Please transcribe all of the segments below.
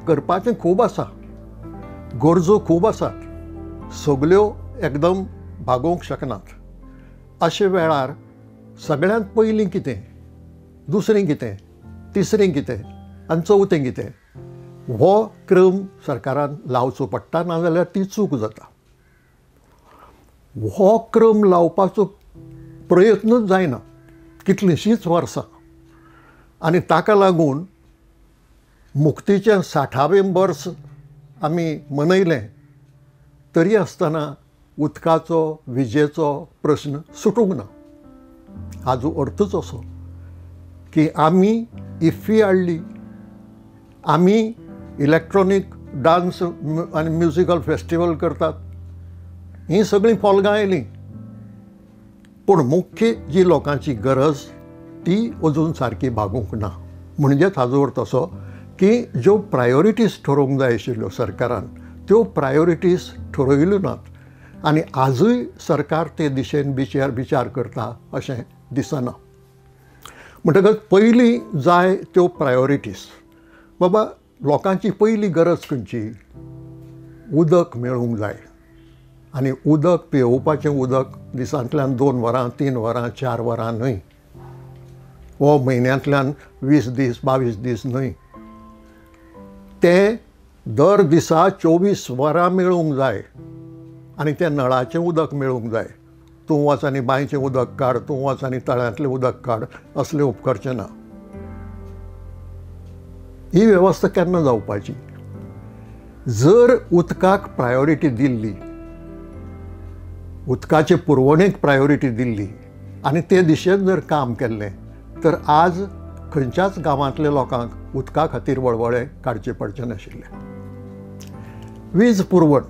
करपाचें खूब आसा, गरजो खूब आसात, सगल्यो एकदम भागोवंक शकनात. अशे वेळार सगळ्यांत पयलीं कितें, दुसरें कितें, तिसरें कितें आनी चवथें कितें हो क्रम सरकारान लावचो पडटा, नाजाल्यार ती चूक जाता. हो क्रम लावपाचो प्रयत्नूच जायना कितलींशींच वर्सां. आनी ताका लागून मुक्तीचें 60वें वर्स आमी मनयलें तरी आसतना उदकाचो, विजेचो प्रस्न सुटूंक ना. हाजो अर्थच असो की आमी इफ्फी हाडली, आमी इलेक्ट्रॉनीक डान्स आनी म्युजिकल फेस्टिवल करतात, हीं सगळीं फोलगां येयलीं. पूण मुख्य जी लोकांची गरज ती अजून सारकी भागूंक ना. म्हणजेच हाजो अर्थ असो की ज्यो प्रायोरिटीज ठरोवंक जाय आशिल्ल्यो सरकारान, त्यो प्रायोरिटीज ठरयल्यो नात. आनी आजूय सरकार ते दिशेन विचार करता अशें दिसना. म्हणटकच पयलीं जाय त्यो प्रायोरिटीज. बाबा, लोकांची पयली गरज खंयची? उदक मेळूंक जाय. आनी उदक पियेवपाचें उदक दिसांतल्यान 2 वरां, 3 वरां, 4 वरां न्हय, वो म्हयन्यांतल्यान 20 दीस, 22 दीस न्हय. तें दर दिसा 24 वरां मेळूंक जाय. आनी तें नळाचें उदक मेळूंक जाय. तूं वच आनी बांयचें उदक काड, तूं वच आनी तळ्यांतलें उदक काड, असलें उपकारचें ना. ही वेवस्था केन्ना जावपाची? जर उदकाक प्रायोरिटी दिल्ली, उदकाचे पुरवणेक प्रायोरिटी दिल्ली आनी ते दिशेन जर काम केल्लें, तर आज खंयच्याच गांवांतल्या लोकांक उदका खातीर वळवळे काडचे पडचे नाशिल्ले. वीज पुरवण,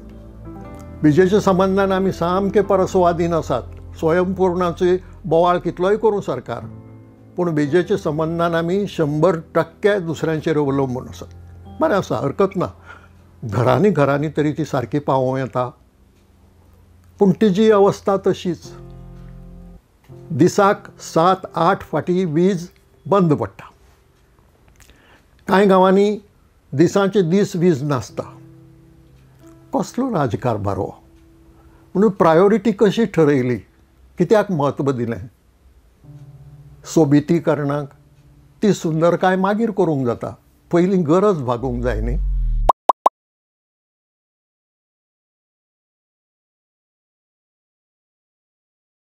विजेच्या संबंदान आमी सामके परस्वादीन आसात. स्वयंपूर्णाचो बोवाळ कितलोय करूं सरकार, पूण विजेच्या संबंदान आमी 100% दुसऱ्यांचेर अवलंबून आसात. बरें आसा, हरकत ना. घरांनी तरी ती सारकी पावोवं येता. पूण तिजी अवस्था तशीच. दिसाक 7-8 फावटी वीज बंद पडटा. कांय गांवांनी दिसांचे दीस वीज नासता. कसलो राजकारभार हो? म्हणून प्रायोरिटी कशी ठरयली? कित्याक म्हत्व दिलें? सोबितीकरणाक ती सुंदरकाय मागीर करूंक जाता, पयलीं गरज भागोवंक जाय न्ही.